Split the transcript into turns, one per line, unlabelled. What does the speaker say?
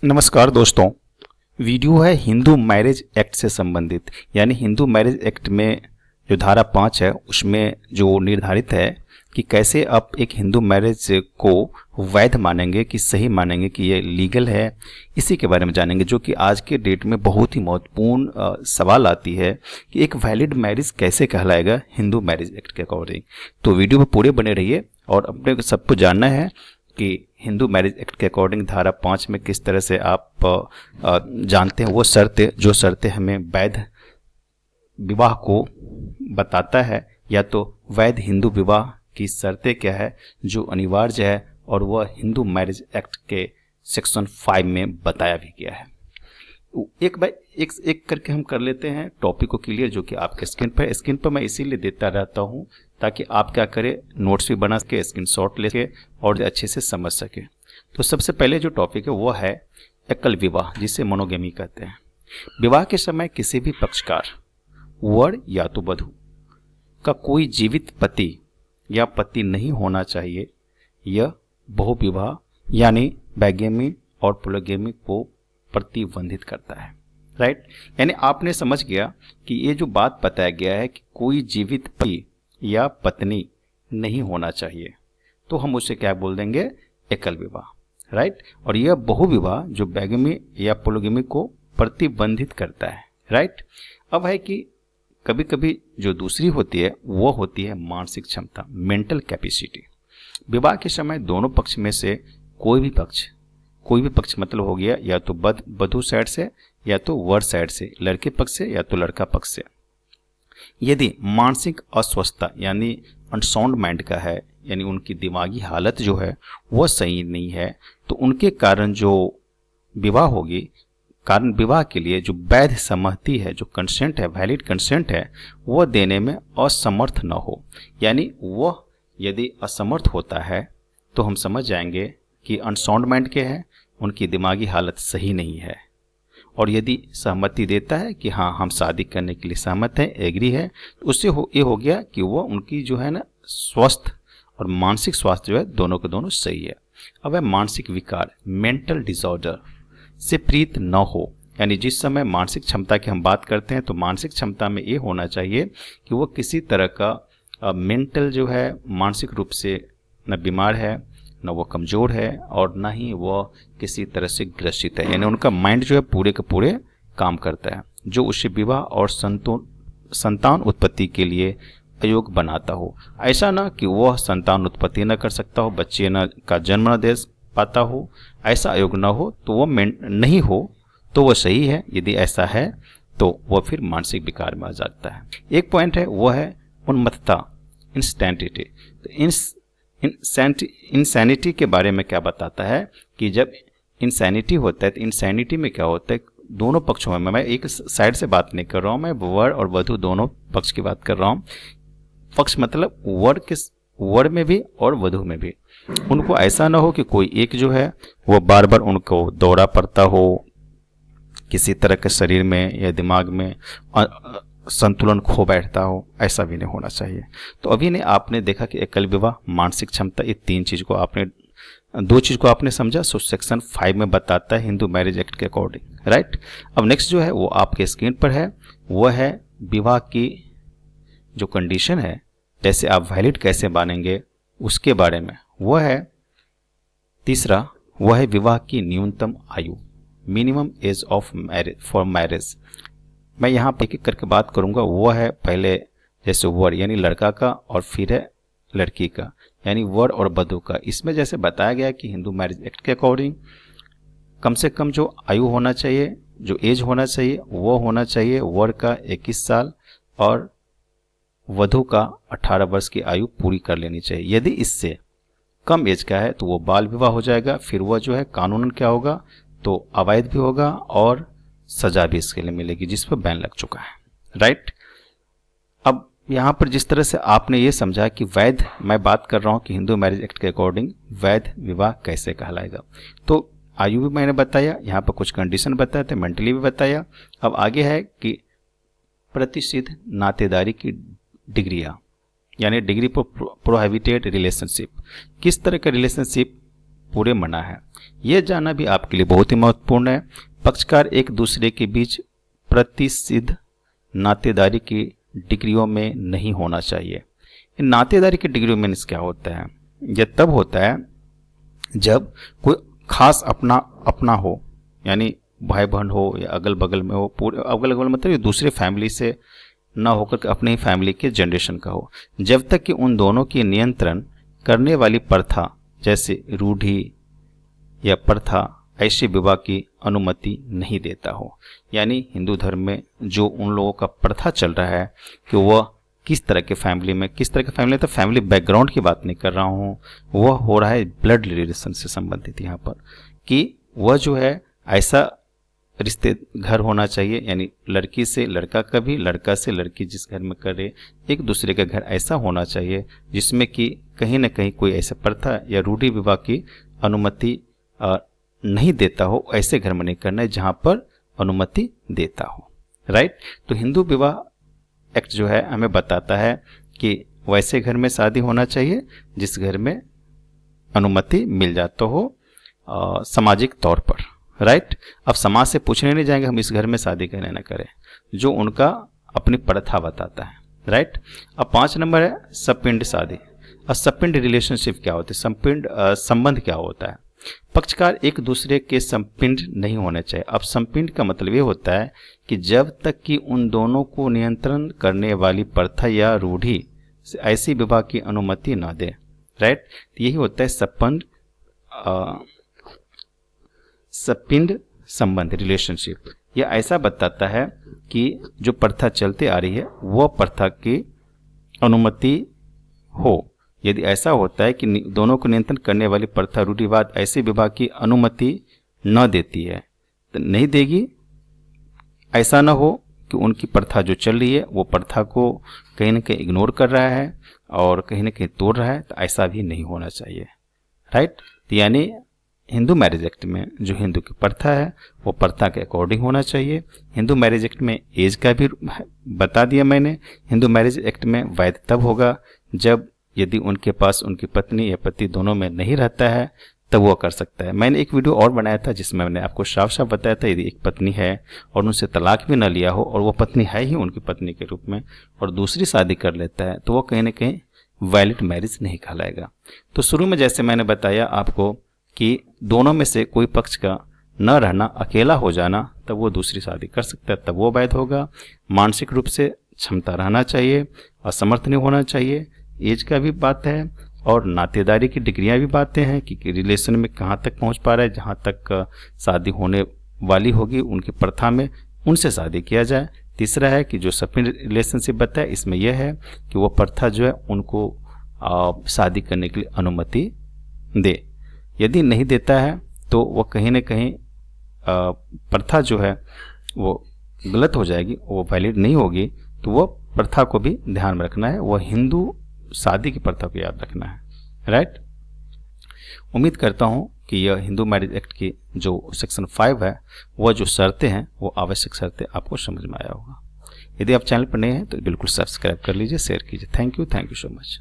नमस्कार दोस्तों। वीडियो है हिंदू मैरिज एक्ट से संबंधित। यानी हिंदू मैरिज एक्ट में जो धारा 5 है उसमें जो निर्धारित है कि कैसे आप एक हिंदू मैरिज को वैध मानेंगे कि सही मानेंगे कि ये लीगल है, इसी के बारे में जानेंगे। जो कि आज के डेट में बहुत ही महत्वपूर्ण सवाल आती है कि एक वैलिड मैरिज कैसे कहलाएगा हिंदू मैरिज एक्ट के अकॉर्डिंग। तो वीडियो में पूरे बने रहिए और अपने सबको जानना है कि हिंदू मैरिज एक्ट के अकॉर्डिंग धारा 5 में किस तरह से आप जानते हैं वो शर्तें, जो शर्तें हमें वैध विवाह को बताता है, या तो वैध हिंदू विवाह की शर्तें क्या है जो अनिवार्य है, और वह हिंदू मैरिज एक्ट के सेक्शन 5 में बताया भी गया है। एक बाय एक करके हम कर लेते हैं टॉपिक को क्लियर, जो कि आपके स्क्रीन पर मैं इसीलिए देता रहता हूं ताकि आप क्या करें, नोट्स भी बना सके, स्क्रीनशॉट ले सके और अच्छे से समझ सके। तो सबसे पहले जो टॉपिक है वो है एकल विवाह, जिसे मोनोगेमी कहते हैं। विवाह के समय किसी भी पक्षकार, वर या तो वधू का कोई जीवित पति या पति नहीं होना चाहिए। यह बहुविवाह यानी बैगेमी और पोलोगेमी को प्रतिबंधित करता है। राइट, यानी आपने समझ गया कि ये जो बात बताया गया है कि कोई जीवित पति या पत्नी नहीं होना चाहिए, तो हम उसे क्या बोल देंगे, एकल विवाह। राइट, और यह बहुविवाह जो बैगेमी या पोलोगेमी को प्रतिबंधित करता है। राइट, अब है कि कभी कभी जो दूसरी होती है वो होती है मानसिक क्षमता, मेंटल कैपेसिटी। विवाह के समय दोनों पक्ष में से कोई भी पक्ष मतलब हो गया या तो वधू साइड से या तो वर साइड से, लड़के पक्ष से या तो लड़का पक्ष से, यदि मानसिक अस्वस्थता यानी अनसाउंड माइंड का है, यानी उनकी दिमागी हालत जो है वह सही नहीं है, तो उनके कारण जो विवाह होगी, कारण विवाह के लिए जो वैध सहमति है, जो कंसेंट है, वैलिड कंसेंट है, वह देने में असमर्थ न हो। यानी वह यदि असमर्थ होता है तो हम समझ जाएंगे कि अनसाउंड माइंड के हैं, उनकी दिमागी हालत सही नहीं है। और यदि सहमति देता है कि हाँ हम शादी करने के लिए सहमत हैं, एग्री है, तो उससे ये हो गया कि वो उनकी जो है ना स्वस्थ और मानसिक स्वास्थ्य जो है दोनों के दोनों सही है। अब है मानसिक विकार, मेंटल डिसऑर्डर से प्रीत न हो। यानी जिस समय मानसिक क्षमता की हम बात करते हैं तो मानसिक क्षमता में ये होना चाहिए कि वो किसी तरह का मेंटल जो है मानसिक रूप से न बीमार है, न वो कमज़ोर है और न ही वो किसी तरह से ग्रसित है। यानी उनका माइंड जो है पूरे के पूरे काम करता है, जो उसे विवाह और संतान उत्पत्ति के लिए अयोग्य बनाता हो। ऐसा ना कि वह संतान उत्पत्ति न कर सकता हो, बच्चे न का जन्म न दे पाता हो, ऐसा अयोग्य न हो, तो वह नहीं हो तो वह सही है। यदि ऐसा है तो वह फिर मानसिक विकार में आ जाता है। एक पॉइंट है वह है उन्मत्तता, इंस्टेंटिटी। तो इंसैनिटी के बारे में क्या बताता है कि जब इंसैनिटी होता है तो इंसैनिटी में क्या होता है, दोनों पक्षों में, मैं एक साइड से बात नहीं कर रहा हूँ, मैं वर और वधू दोनों पक्ष की बात कर रहा हूँ। पक्ष मतलब वर में भी और वधू में भी, उनको ऐसा ना हो कि कोई एक जो है वो बार बार उनको दौरा पड़ता हो, किसी तरह के शरीर में या दिमाग में संतुलन खो बैठता हो, ऐसा भी नहीं होना चाहिए। तो अभी ने आपने देखा कि एकल विवाह, मानसिक क्षमता, ये दो चीज को आपने समझा। सो सेक्शन 5 में बताता है हिंदू मैरिज एक्ट के अकॉर्डिंग। राइट, अब नेक्स्ट जो है वो आपके स्क्रीन पर है, वो है विवाह की जो कंडीशन है, जैसे आप वैलिड कैसे मानेंगे उसके बारे में। वह है तीसरा, वह है विवाह की न्यूनतम आयु, minimum age of for marriage. मैं यहाँ पर एक एक करके बात करूँगा। वो है पहले जैसे वर यानी लड़का का, और फिर है लड़की का यानी वर और वधू का। इसमें जैसे बताया गया कि हिंदू मैरिज एक्ट के अकॉर्डिंग कम से कम जो आयु होना चाहिए, जो एज होना चाहिए, वो होना चाहिए वर का 21 साल और वधू का 18 वर्ष की आयु पूरी कर लेनी चाहिए। यदि इससे कम एज का है तो वो बाल विवाह हो जाएगा। फिर वह जो है कानूनन क्या होगा, तो अवैध भी होगा और सजा भी इसके लिए मिलेगी, जिस पर बैन लग चुका है। राइट, अब यहाँ पर जिस तरह से आपने ये समझा कि वैध, मैं बात कर रहा हूँ कि हिंदू मैरिज एक्ट के अकॉर्डिंग वैध विवाह कैसे कहलाएगा, तो आयु भी मैंने बताया, यहाँ पर कुछ कंडीशन बताए थे, मेंटली भी बताया। अब आगे है कि प्रतिसिद्ध नातेदारी की डिग्रियाँ, यानी डिग्री प्रोहिबिटेड रिलेशनशिप, किस तरह का रिलेशनशिप पूरे मना है। यह जानना भी आपके लिए बहुत ही महत्वपूर्ण है। पक्षकार एक दूसरे के बीच प्रतिसिद्ध नातेदारी की डिग्रियों में नहीं होना चाहिए। नातेदारी की डिग्रियों में क्या होता है? यह तब होता है जब कोई खास अपना हो, यानी भाई बहन हो या अगल बगल में हो, पूरे अगल बगल मतलब ये दूसरे फैमिली से ना होकर के अपने ही फैमिली के जनरेशन का हो, जब तक कि उन दोनों की नियंत्रण करने वाली प्रथा जैसे रूढ़ी या प्रथा ऐसे विवाह की अनुमति नहीं देता हो। यानी हिंदू धर्म में जो उन लोगों का प्रथा चल रहा है कि वह किस तरह के फैमिली में, तो फैमिली बैकग्राउंड की बात नहीं कर रहा हूँ, वह हो रहा है ब्लड रिलेशन से संबंधित यहाँ पर, कि वह जो है ऐसा रिश्ते घर होना चाहिए, यानी लड़की से लड़का का भी, लड़का से लड़की जिस घर में करे, एक दूसरे का घर ऐसा होना चाहिए जिसमें कि कहीं ना कहीं कोई ऐसा प्रथा या रूढ़ी विवाह की अनुमति नहीं देता हो। ऐसे घर में नहीं करना है जहाँ पर अनुमति देता हो। राइट। तो हिंदू विवाह एक्ट जो है हमें बताता है कि वैसे घर में शादी होना चाहिए जिस घर में अनुमति मिल जाता हो सामाजिक तौर पर। राइट। अब समाज से पूछने नहीं जाएंगे हम इस घर में शादी करें ना करें, जो उनका अपनी प्रथा बताता है। राइट। अब 5 नंबर है सपिंड शादी। अब सपिंड रिलेशनशिप क्या होती है? सपिंड संबंध क्या होता है? पक्षकार एक दूसरे के संपिंड नहीं होने चाहिए। अब संपिंड का मतलब ये होता है कि जब तक कि उन दोनों को नियंत्रण करने वाली प्रथा या रूढ़ी से ऐसी विवाह की अनुमति न दे। राइट। यही होता है सपिंड संबंध रिलेशनशिप। यह ऐसा बताता है कि जो प्रथा चलती आ रही है वह प्रथा की अनुमति हो। यदि ऐसा होता है कि दोनों को नियंत्रण करने वाली प्रथा रूढ़िवाद ऐसे विवाह की अनुमति न देती है तो नहीं देगी। ऐसा न हो कि उनकी प्रथा जो चल रही है वो प्रथा को कहीं ना कहीं इग्नोर कर रहा है और कहीं ना कहीं तोड़ रहा है, तो ऐसा भी नहीं होना चाहिए। राइट। यानी हिंदू मैरिज एक्ट में जो हिंदू की प्रथा है वो प्रथा के अकॉर्डिंग होना चाहिए। हिंदू मैरिज एक्ट में एज का भी बता दिया मैंने। हिंदू मैरिज एक्ट में वैध तब होगा जब यदि उनके पास उनकी पत्नी या पति दोनों में नहीं रहता है तब वो कर सकता है। मैंने एक वीडियो और बनाया था जिसमें मैंने आपको साफ साफ बताया था यदि एक पत्नी है और उनसे तलाक भी न लिया हो और वो पत्नी है ही उनकी पत्नी के रूप में और दूसरी शादी कर लेता है तो वो कहीं ना कहीं वैलिड मैरिज नहीं कहलाएगा। तो शुरू में जैसे मैंने बताया आपको कि दोनों में से कोई पक्ष का न रहना, अकेला हो जाना, तब वो दूसरी शादी कर सकता है, तब वो वैध होगा। मानसिक रूप से क्षमता रहना चाहिए, असमर्थ नहीं होना चाहिए। एज का भी बात है और नातेदारी की डिग्रियां भी बातें हैं कि रिलेशन में कहाँ तक पहुंच पा रहा है, जहाँ तक शादी होने वाली होगी उनकी प्रथा में उनसे शादी किया जाए। तीसरा है कि जो सपिंड रिलेशनशिप बताया इसमें यह है कि वो प्रथा जो है उनको शादी करने के लिए अनुमति दे। यदि नहीं देता है तो वो कहीं ना कहीं प्रथा जो है वो गलत हो जाएगी, वो वैलिड नहीं होगी। तो वो प्रथा को भी ध्यान में रखना है, वो हिंदू शादी की प्रथा को याद रखना है। राइट। उम्मीद करता हूँ कि यह हिंदू मैरिज एक्ट की जो सेक्शन 5 है वह जो शर्तें हैं वो आवश्यक शर्तें आपको समझ में आया होगा। यदि आप चैनल पर नए हैं तो बिल्कुल सब्सक्राइब कर लीजिए, शेयर कीजिए। Thank you so much.